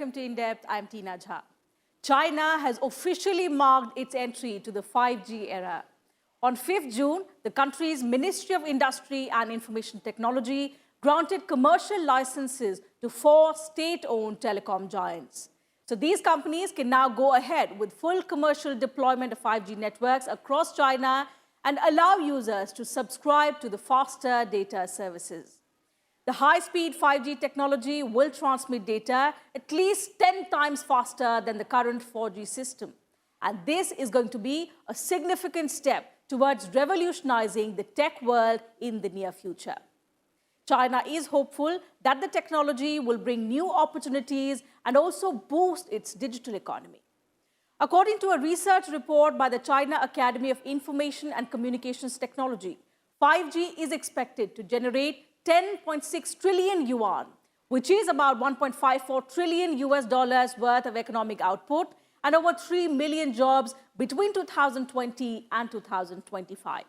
welcome to In Depth. I'm Tina Jha. China has officially marked its entry to the 5G era. On 5th June, the country's Ministry of Industry and Information Technology granted commercial licenses to 4 state-owned telecom giants. So these companies can now go ahead with full commercial deployment of 5G networks across China and allow users to subscribe to the faster data services. The high-speed 5G technology will transmit data at least 10 times faster than the current 4G system. And this is going to be a significant step towards revolutionizing the tech world in the near future. China is hopeful that the technology will bring new opportunities and also boost its digital economy. According to a research report by the China Academy of Information and Communications Technology, 5G is expected to generate 10.6 trillion yuan, which is about $1.54 trillion worth of economic output and over 3 million jobs between 2020 and 2025.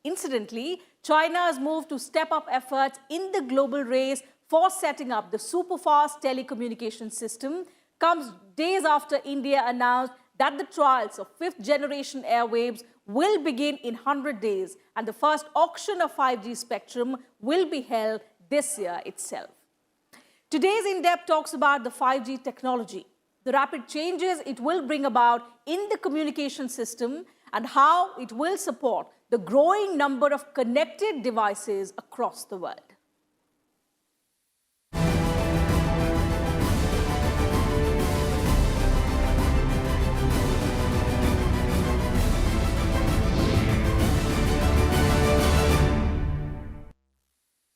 Incidentally, China's move to step up efforts in the global race for setting up the super-fast telecommunications system comes days after India announced that the trials of 5th-generation airwaves will begin in 100 days, and the first auction of 5G spectrum will be held this year itself. Today's In-Depth talks about the 5G technology, the rapid changes it will bring about in the communication system, and how it will support the growing number of connected devices across the world.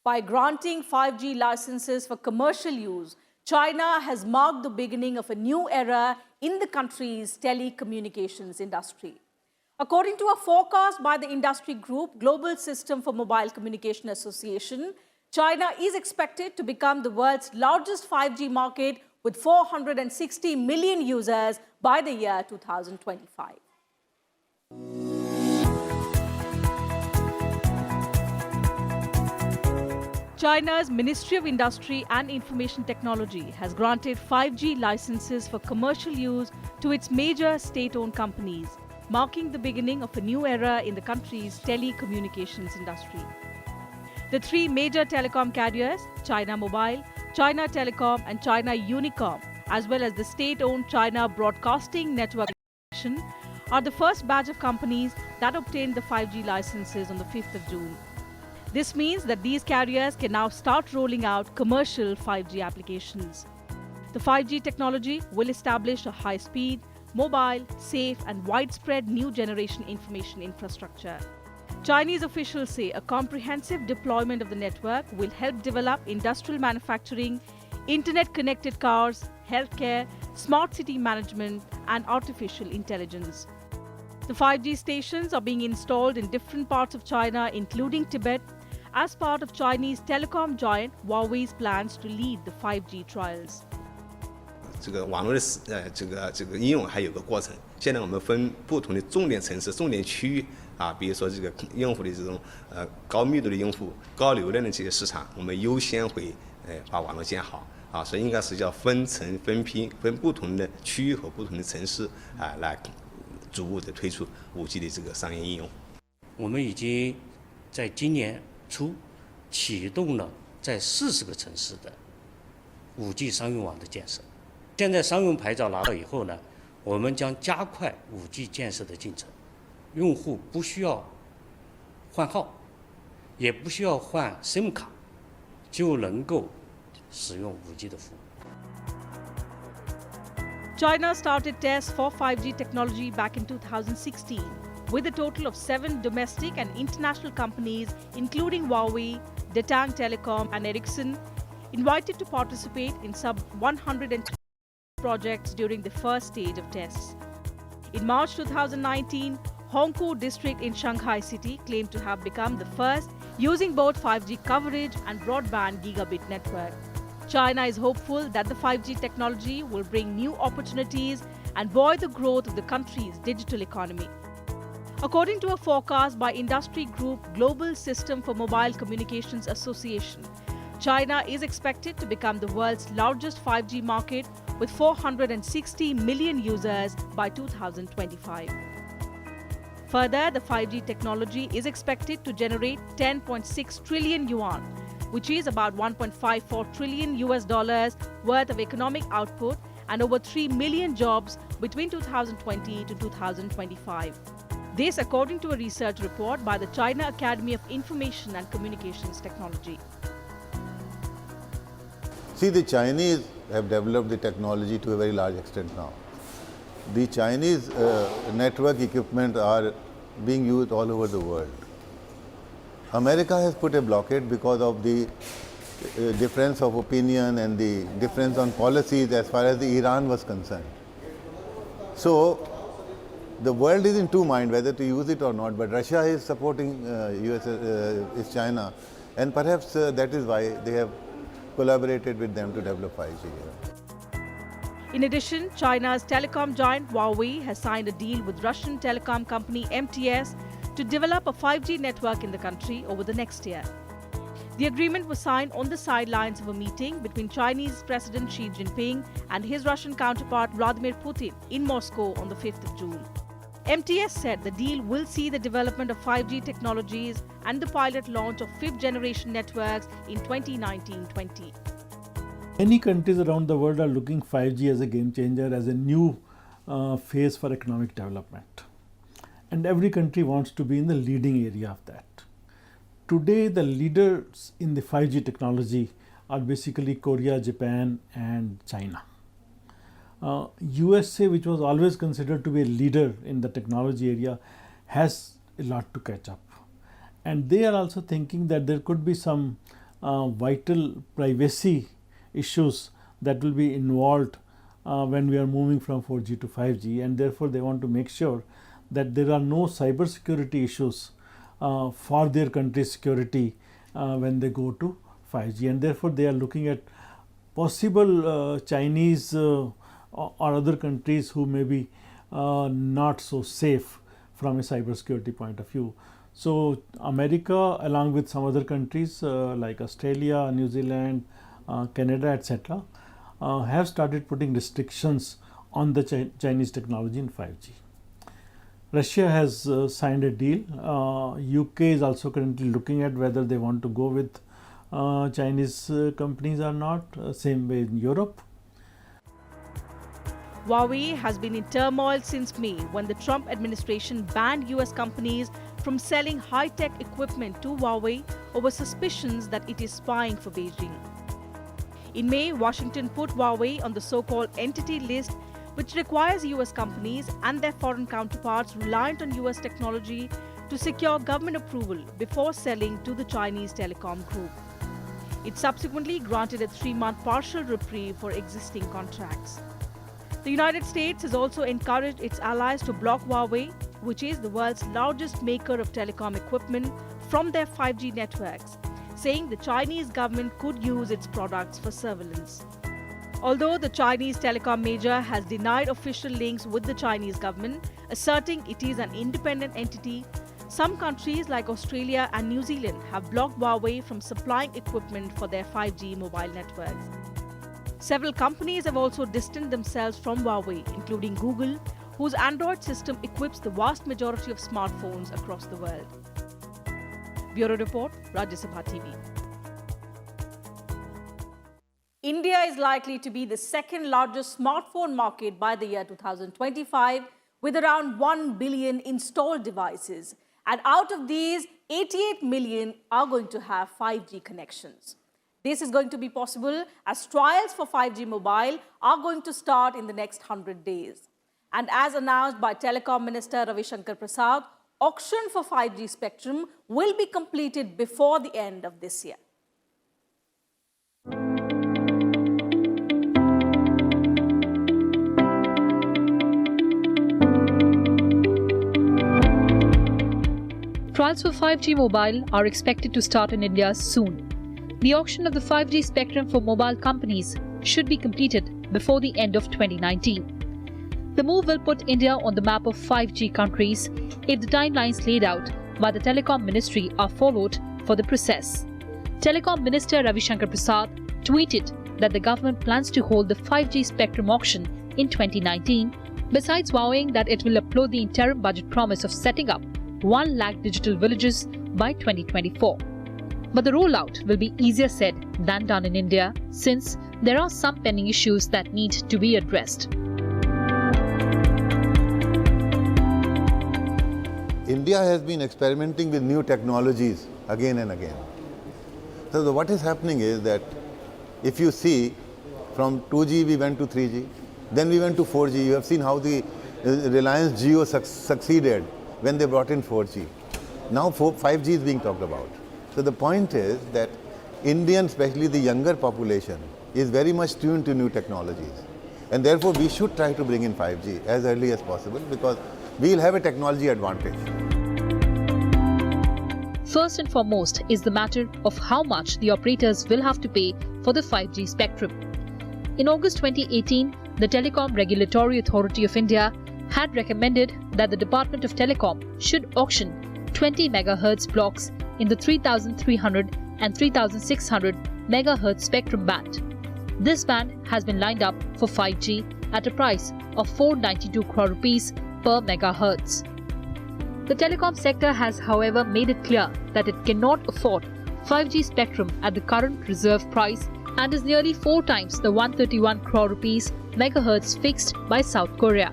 By granting 5G licenses for commercial use, China has marked the beginning of a new era in the country's telecommunications industry. According to a forecast by the industry group Global System for Mobile Communication Association, China is expected to become the world's largest 5G market with 460 million users by the year 2025. China's Ministry of Industry and Information Technology has granted 5G licenses for commercial use to its major state-owned companies, marking the beginning of a new era in the country's telecommunications industry. The 3 major telecom carriers, China Mobile, China Telecom and China Unicom, as well as the state-owned China Broadcasting Network, are the first batch of companies that obtained the 5G licenses on the 5th of June. This means that these carriers can now start rolling out commercial 5G applications. The 5G technology will establish a high-speed, mobile, safe and widespread new generation information infrastructure. Chinese officials say a comprehensive deployment of the network will help develop industrial manufacturing, internet-connected cars, healthcare, smart city management and artificial intelligence. The 5G stations are being installed in different parts of China, including Tibet, as part of Chinese telecom giant Huawei's plans to lead the 5G trials. 这个网络的应用还有个过程。现在我们分不同的重点城市、重点区域啊，比如说这个用户的这种高密度的用户、高流量的这些市场，我们优先会把网络建好啊，所以应该是叫分层分批、分不同的区域和不同的城市啊，来逐步的推出5G 的这个商业应用。我们已经在今年初启动了在40个城市的5G 商用网的建设。现在商用牌照拿到以后呢，我们将加快5G 建设的进程。用户不需要换号，也不需要换 SIM 卡，就能够使用5G 的服务。China started tests for 5G technology back in 2016, with a total of 7 domestic and international companies, including Huawei, Detang Telecom and Ericsson, invited to participate in some 120 projects during the first stage of tests. In March 2019, Hongkou district in Shanghai city claimed to have become the first using both 5G coverage and broadband gigabit network. China is hopeful that the 5G technology will bring new opportunities and buoy the growth of the country's digital economy. According to a forecast by industry group Global System for Mobile Communications Association, China is expected to become the world's largest 5G market with 460 million users by 2025. Further, the 5G technology is expected to generate 10.6 trillion yuan, which is about $1.54 trillion worth of economic output and over 3 million jobs between 2020 to 2025. This according to a research report by the China Academy of Information and Communications Technology. See, the Chinese have developed the technology to a very large extent now. The Chinese network equipment are being used all over the world. America has put a blockade because of the difference of opinion and the difference on policies as far as the Iran was concerned. So, the world is in two minds whether to use it or not, but Russia is supporting is China, and perhaps that is why they have collaborated with them to develop 5G. In addition, China's telecom giant Huawei has signed a deal with Russian telecom company MTS to develop a 5G network in the country over the next year. The agreement was signed on the sidelines of a meeting between Chinese President Xi Jinping and his Russian counterpart Vladimir Putin in Moscow on the 5th of June. MTS said the deal will see the development of 5G technologies and the pilot launch of 5th generation networks in 2019-20. Many countries around the world are looking 5G as a game changer, as a new phase for economic development. And every country wants to be in the leading area of that. Today, the leaders in the 5G technology are basically Korea, Japan, and China. USA, which was always considered to be a leader in the technology area, has a lot to catch up. And they are also thinking that there could be some vital privacy issues that will be involved when we are moving from 4G to 5G, and therefore they want to make sure that there are no cybersecurity issues for their country's security when they go to 5G, and therefore they are looking at possible Chinese or other countries who may be not so safe from a cybersecurity point of view. So America, along with some other countries like Australia, New Zealand, Canada, etc., have started putting restrictions on the Chinese technology in 5G. Russia has signed a deal. UK is also currently looking at whether they want to go with Chinese companies or not. Same way in Europe. Huawei has been in turmoil since May when the Trump administration banned US companies from selling high-tech equipment to Huawei over suspicions that it is spying for Beijing. In May, Washington put Huawei on the so-called entity list, which requires US companies and their foreign counterparts reliant on US technology to secure government approval before selling to the Chinese telecom group. It subsequently granted a 3-month partial reprieve for existing contracts. The United States has also encouraged its allies to block Huawei, which is the world's largest maker of telecom equipment, from their 5G networks, saying the Chinese government could use its products for surveillance. Although the Chinese telecom major has denied official links with the Chinese government, asserting it is an independent entity, some countries like Australia and New Zealand have blocked Huawei from supplying equipment for their 5G mobile networks. Several companies have also distanced themselves from Huawei, including Google, whose Android system equips the vast majority of smartphones across the world. Bureau Report, Rajya Sabha TV. India is likely to be the second largest smartphone market by the year 2025, with around 1 billion installed devices. And out of these, 88 million are going to have 5G connections. This is going to be possible as trials for 5G mobile are going to start in the next 100 days. And as announced by Telecom Minister Ravi Shankar Prasad, auction for 5G spectrum will be completed before the end of this year. Trials for 5G mobile are expected to start in India soon. The auction of the 5G spectrum for mobile companies should be completed before the end of 2019. The move will put India on the map of 5G countries if the timelines laid out by the Telecom Ministry are followed for the process. Telecom Minister Ravi Shankar Prasad tweeted that the government plans to hold the 5G spectrum auction in 2019, besides vowing that it will uphold the interim budget promise of setting up 1 lakh digital villages by 2024. But the rollout will be easier said than done in India, since there are some pending issues that need to be addressed. India has been experimenting with new technologies again and again. So what is happening is that if you see from 2G we went to 3G, then we went to 4G. You have seen how the Reliance Jio succeeded when they brought in 4G. Now 5G is being talked about. So the point is that Indian, especially the younger population, is very much tuned to new technologies. And therefore we should try to bring in 5G as early as possible, because we will have a technology advantage. First and foremost is the matter of how much the operators will have to pay for the 5G spectrum. In August 2018, the Telecom Regulatory Authority of India had recommended that the Department of Telecom should auction 20 MHz blocks in the 3300 and 3600 MHz spectrum band. This band has been lined up for 5G at a price of 492 crore rupees per megahertz. The telecom sector has, however, made it clear that it cannot afford 5G spectrum at the current reserve price and is nearly 4 times the 131 crore rupees megahertz fixed by South Korea.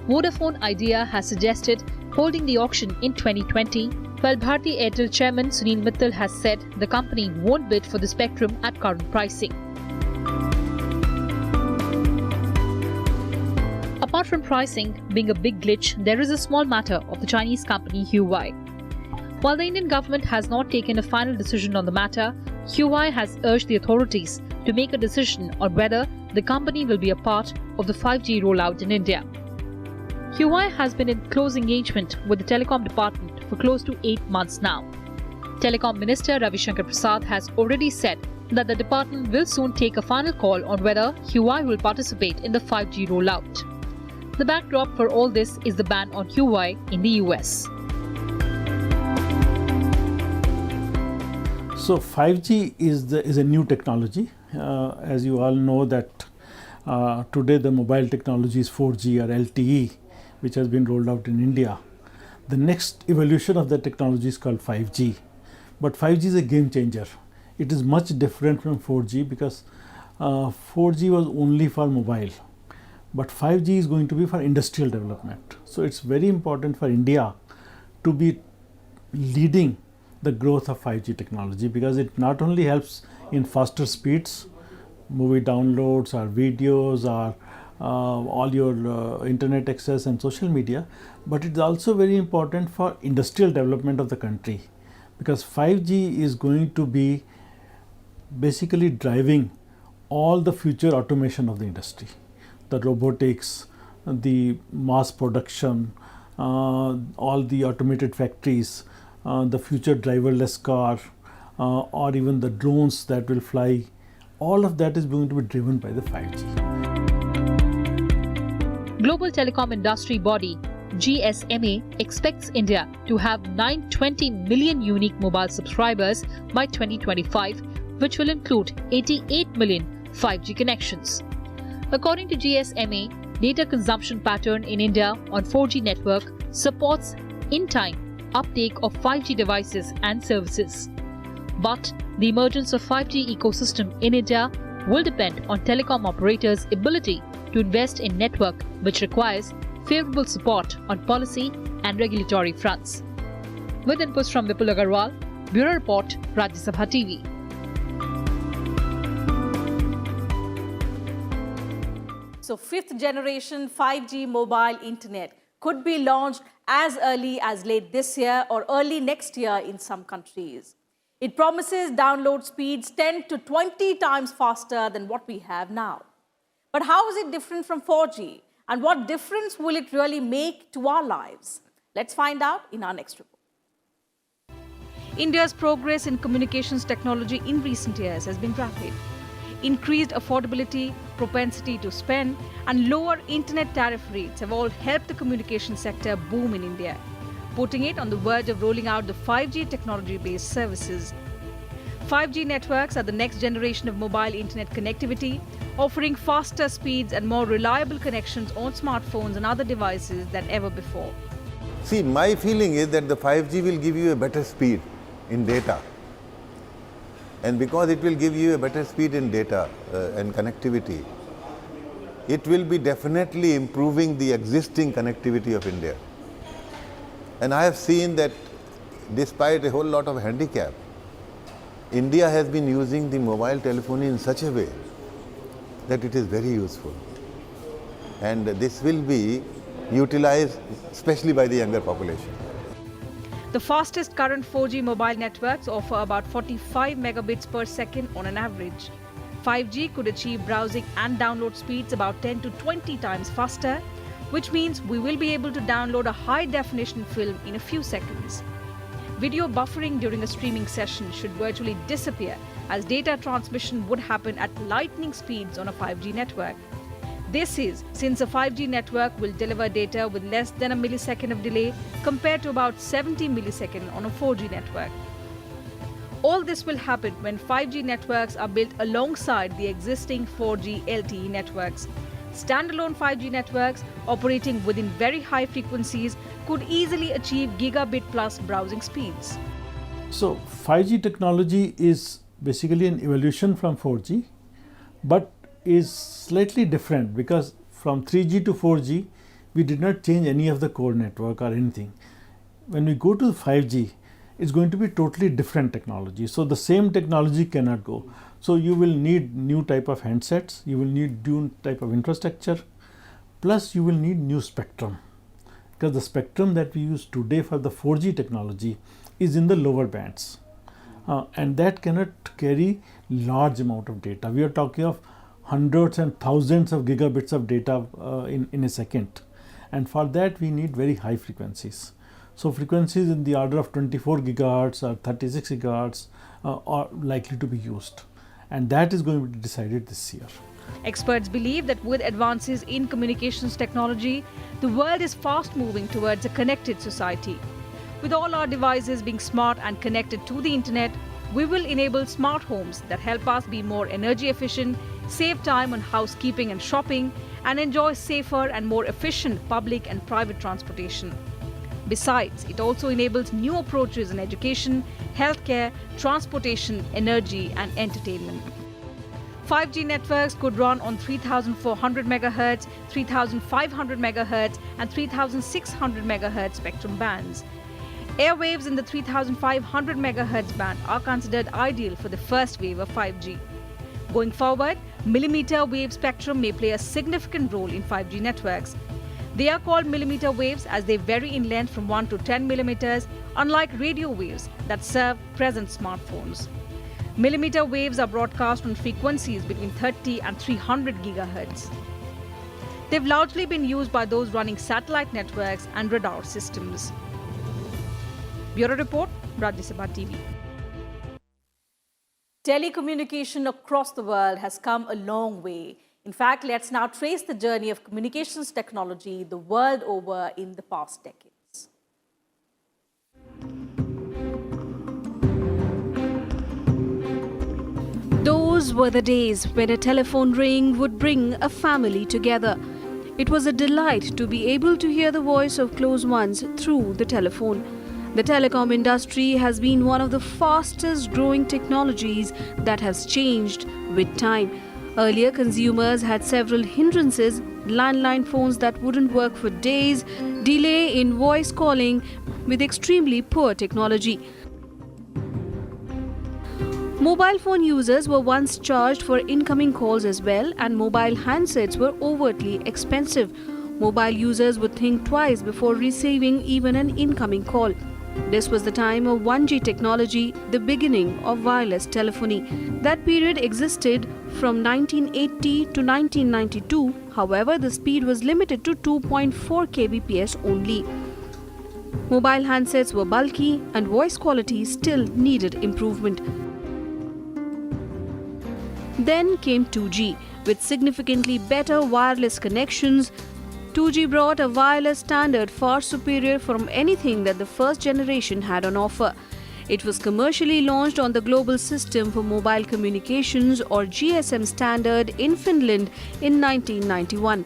Vodafone Idea has suggested holding the auction in 2020, while Bharti Airtel chairman Sunil Mittal has said the company won't bid for the spectrum at current pricing. Apart from pricing being a big glitch, there is a small matter of the Chinese company Huawei. While the Indian government has not taken a final decision on the matter, Huawei has urged the authorities to make a decision on whether the company will be a part of the 5G rollout in India. Huawei has been in close engagement with the Telecom department for close to 8 months now. Telecom Minister Ravi Shankar Prasad has already said that the department will soon take a final call on whether Huawei will participate in the 5G rollout. The backdrop for all this is the ban on Huawei in the US. So 5G is a new technology. As you all know that today the mobile technology is 4G or LTE, which has been rolled out in India. The next evolution of the technology is called 5G. But 5G is a game changer. It is much different from 4G because 4G was only for mobile. But 5G is going to be for industrial development. So it's very important for India to be leading the growth of 5G technology, because it not only helps in faster speeds, movie downloads or videos or all your internet access and social media, but it's also very important for industrial development of the country, because 5G is going to be basically driving all the future automation of the industry. The robotics, the mass production, all the automated factories, the future driverless car, or even the drones that will fly, all of that is going to be driven by the 5G. Global telecom industry body GSMA expects India to have 920 million unique mobile subscribers by 2025, which will include 88 million 5G connections. According to GSMA, data consumption pattern in India on 4G network supports in-time uptake of 5G devices and services. But the emergence of 5G ecosystem in India will depend on telecom operators' ability to invest in network, which requires favorable support on policy and regulatory fronts. With inputs from Vipul Agarwal, Bureau Report, Rajya Sabha TV. So 5th generation 5G mobile internet could be launched as early as late this year or early next year in some countries. It promises download speeds 10 to 20 times faster than what we have now. But how is it different from 4G? And what difference will it really make to our lives? Let's find out in our next report. India's progress in communications technology in recent years has been rapid. Increased affordability, propensity to spend, and lower internet tariff rates have all helped the communication sector boom in India, putting it on the verge of rolling out the 5G technology-based services. 5G networks are the next generation of mobile internet connectivity, offering faster speeds and more reliable connections on smartphones and other devices than ever before. See, my feeling is that the 5G will give you a better speed in data. And because it will give you a better speed in data and connectivity, it will be definitely improving the existing connectivity of India. And I have seen that despite a whole lot of handicap, India has been using the mobile telephony in such a way that it is very useful. And this will be utilized especially by the younger population. The fastest current 4G mobile networks offer about 45 megabits per second on an average. 5G could achieve browsing and download speeds about 10 to 20 times faster, which means we will be able to download a high-definition film in a few seconds. Video buffering during a streaming session should virtually disappear, as data transmission would happen at lightning speeds on a 5G network. This is since a 5G network will deliver data with less than a millisecond of delay compared to about 70 milliseconds on a 4G network. All this will happen when 5G networks are built alongside the existing 4G LTE networks. Standalone 5G networks operating within very high frequencies could easily achieve gigabit plus browsing speeds. So 5G technology is basically an evolution from 4G, but is slightly different because from 3G to 4G, we did not change any of the core network or anything. When we go to 5G, it's going to be totally different technology. So the same technology cannot go. So you will need new type of handsets, you will need new type of infrastructure, plus you will need new spectrum. Because the spectrum that we use today for the 4G technology is in the lower bands. And that cannot carry large amount of data. We are talking of hundreds and thousands of gigabits of data in a second. And for that we need very high frequencies. So frequencies in the order of 24 gigahertz or 36 gigahertz are likely to be used. And that is going to be decided this year. Experts believe that with advances in communications technology, the world is fast moving towards a connected society. With all our devices being smart and connected to the internet, we will enable smart homes that help us be more energy efficient, save time on housekeeping and shopping, and enjoy safer and more efficient public and private transportation. Besides, it also enables new approaches in education, healthcare, transportation, energy, and entertainment. 5G networks could run on 3,400 MHz, 3,500 MHz, and 3,600 MHz spectrum bands. Airwaves in the 3,500 MHz band are considered ideal for the first wave of 5G. Going forward, millimeter wave spectrum may play a significant role in 5G networks. They are called millimeter waves as they vary in length from 1 to 10 millimeters, unlike radio waves that serve present smartphones. Millimeter waves are broadcast on frequencies between 30 and 300 gigahertz. They've largely been used by those running satellite networks and radar systems. Bureau Report, Rajya Sabha TV. Telecommunication across the world has come a long way. In fact, let's now trace the journey of communications technology the world over in the past decades. Those were the days when a telephone ring would bring a family together. It was a delight to be able to hear the voice of close ones through the telephone. The telecom industry has been one of the fastest growing technologies that has changed with time. Earlier, consumers had several hindrances: landline phones that wouldn't work for days, delay in voice calling with extremely poor technology. Mobile phone users were once charged for incoming calls as well, and mobile handsets were overtly expensive. Mobile users would think twice before receiving even an incoming call. This was the time of 1G technology, the beginning of wireless telephony. That period existed from 1980 to 1992. However, the speed was limited to 2.4 kbps only. Mobile handsets were bulky and voice quality still needed improvement. Then came 2G, with significantly better wireless connections. 2G brought a wireless standard far superior from anything that the first generation had on offer. It was commercially launched on the Global System for Mobile Communications or GSM standard in Finland in 1991.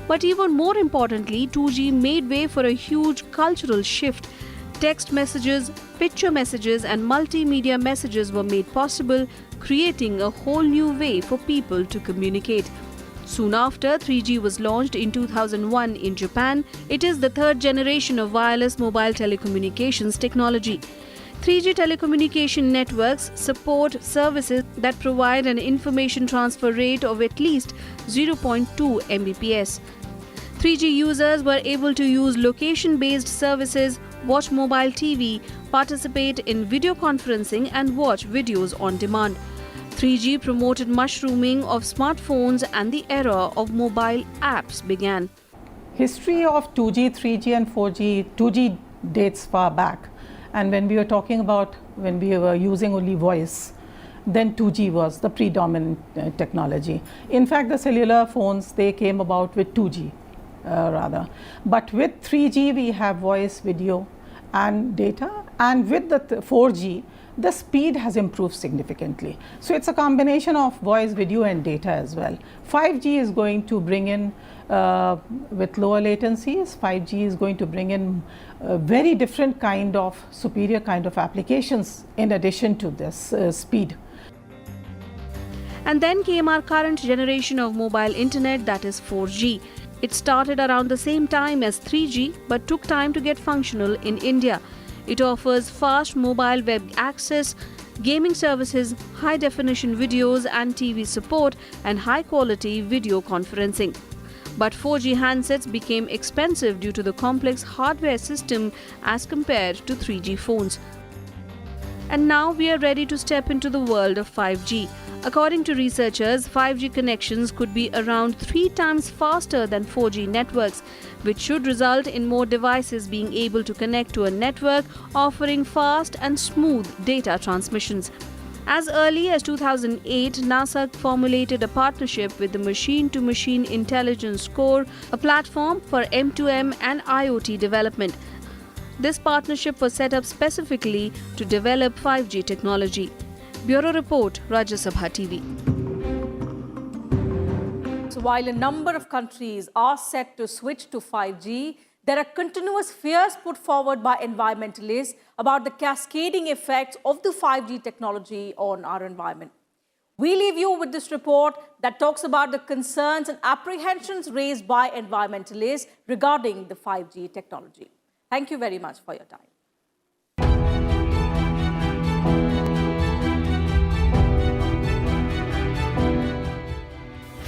But even more importantly, 2G made way for a huge cultural shift. Text messages, picture messages, and multimedia messages were made possible, creating a whole new way for people to communicate. Soon after, 3G was launched in 2001 in Japan. It is the third generation of wireless mobile telecommunications technology. 3G telecommunication networks support services that provide an information transfer rate of at least 0.2 Mbps. 3G users were able to use location-based services, watch mobile TV, participate in video conferencing, and watch videos on demand. 3G promoted mushrooming of smartphones and the era of mobile apps began. History of 2G, 3G and 4G, 2G dates far back. And when we were talking about when we were using only voice, then 2G was the predominant technology. In fact, the cellular phones, they came about with 2G rather. But with 3G, we have voice, video and data. And with the 4G, the speed has improved significantly. So it's a combination of voice, video and data as well. 5G is going to bring in, with lower latencies, 5G is going to bring in a very different kind of, superior kind of applications in addition to this speed. And then came our current generation of mobile internet, that is 4G. It started around the same time as 3G but took time to get functional in India. It offers fast mobile web access, gaming services, high-definition videos and TV support, and high-quality video conferencing. But 4G handsets became expensive due to the complex hardware system as compared to 3G phones. And now we are ready to step into the world of 5G. According to researchers, 5G connections could be around 3 times faster than 4G networks, which should result in more devices being able to connect to a network offering fast and smooth data transmissions. As early as 2008, NASA formulated a partnership with the Machine-to-Machine Intelligence Core, a platform for M2M and IoT development. This partnership was set up specifically to develop 5G technology. Bureau Report, Rajya Sabha TV. So while a number of countries are set to switch to 5G, there are continuous fears put forward by environmentalists about the cascading effects of the 5G technology on our environment. We leave you with this report that talks about the concerns and apprehensions raised by environmentalists regarding the 5G technology. Thank you very much for your time.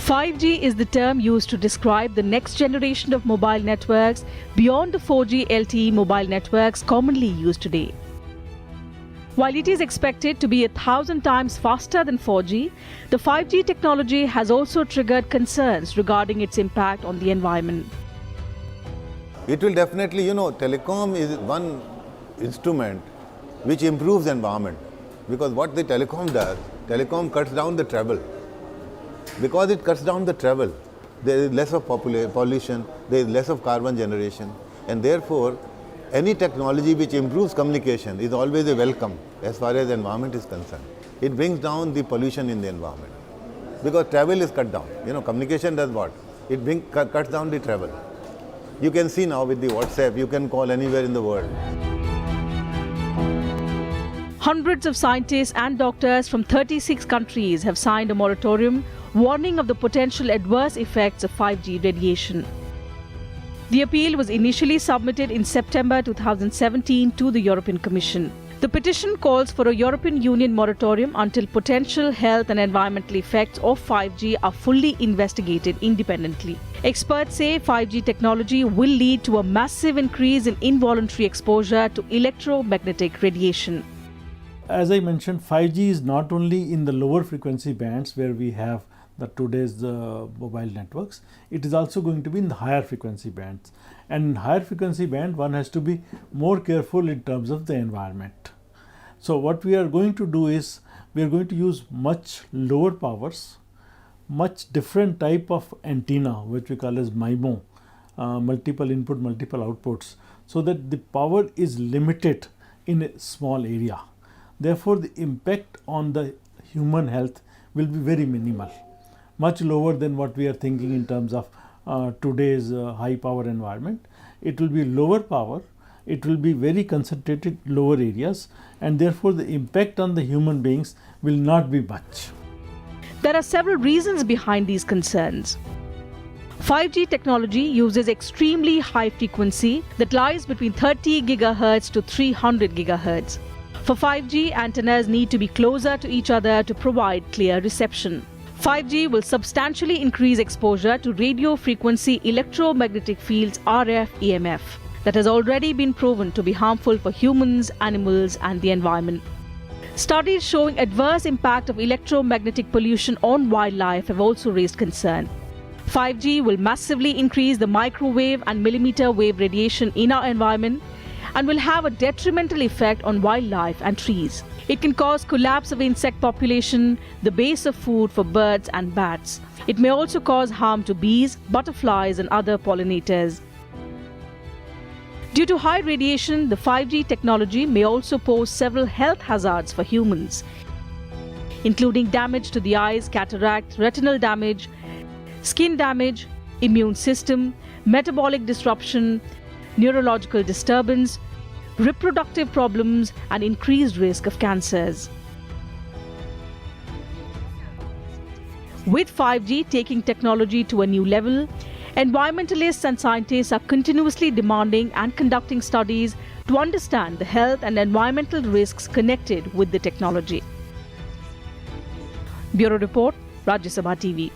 5G is the term used to describe the next generation of mobile networks beyond the 4G LTE mobile networks commonly used today. While it is expected to be 1,000 times faster than 4G, the 5G technology has also triggered concerns regarding its impact on the environment. It will definitely, telecom is one instrument which improves the environment, because what the telecom does, telecom cuts down the travel. Because it cuts down the travel, there is less of pollution, there is less of carbon generation, and therefore any technology which improves communication is always a welcome as far as the environment is concerned. It brings down the pollution in the environment because travel is cut down. Communication does what? It cuts down the travel. You can see now with the WhatsApp, you can call anywhere in the world. Hundreds of scientists and doctors from 36 countries have signed a moratorium warning of the potential adverse effects of 5G radiation. The appeal was initially submitted in September 2017 to the European Commission. The petition calls for a European Union moratorium until potential health and environmental effects of 5G are fully investigated independently. Experts say 5G technology will lead to a massive increase in involuntary exposure to electromagnetic radiation. As I mentioned, 5G is not only in the lower frequency bands where we have today's mobile networks, it is also going to be in the higher frequency bands. And in higher frequency band, one has to be more careful in terms of the environment. So what we are going to do is, we are going to use much lower powers, much different type of antenna, which we call as MIMO, multiple input, multiple outputs, so that the power is limited in a small area. Therefore, the impact on the human health will be very minimal, much lower than what we are thinking in terms of today's high power environment. It will be lower power, it will be very concentrated lower areas, and therefore the impact on the human beings will not be much. There are several reasons behind these concerns. 5G technology uses extremely high frequency that lies between 30 GHz to 300 GHz. For 5G, antennas need to be closer to each other to provide clear reception. 5G will substantially increase exposure to radio frequency electromagnetic fields RF EMF that has already been proven to be harmful for humans, animals, and the environment. Studies showing adverse impact of electromagnetic pollution on wildlife have also raised concern. 5G will massively increase the microwave and millimeter wave radiation in our environment and will have a detrimental effect on wildlife and trees. It can cause collapse of insect population, the base of food for birds and bats. It may also cause harm to bees, butterflies, and other pollinators. Due to high radiation, the 5G technology may also pose several health hazards for humans, including damage to the eyes, cataract, retinal damage, skin damage, immune system, metabolic disruption, neurological disturbance, reproductive problems, and increased risk of cancers. With 5G taking technology to a new level, environmentalists and scientists are continuously demanding and conducting studies to understand the health and environmental risks connected with the technology. Bureau Report, Rajya Sabha TV.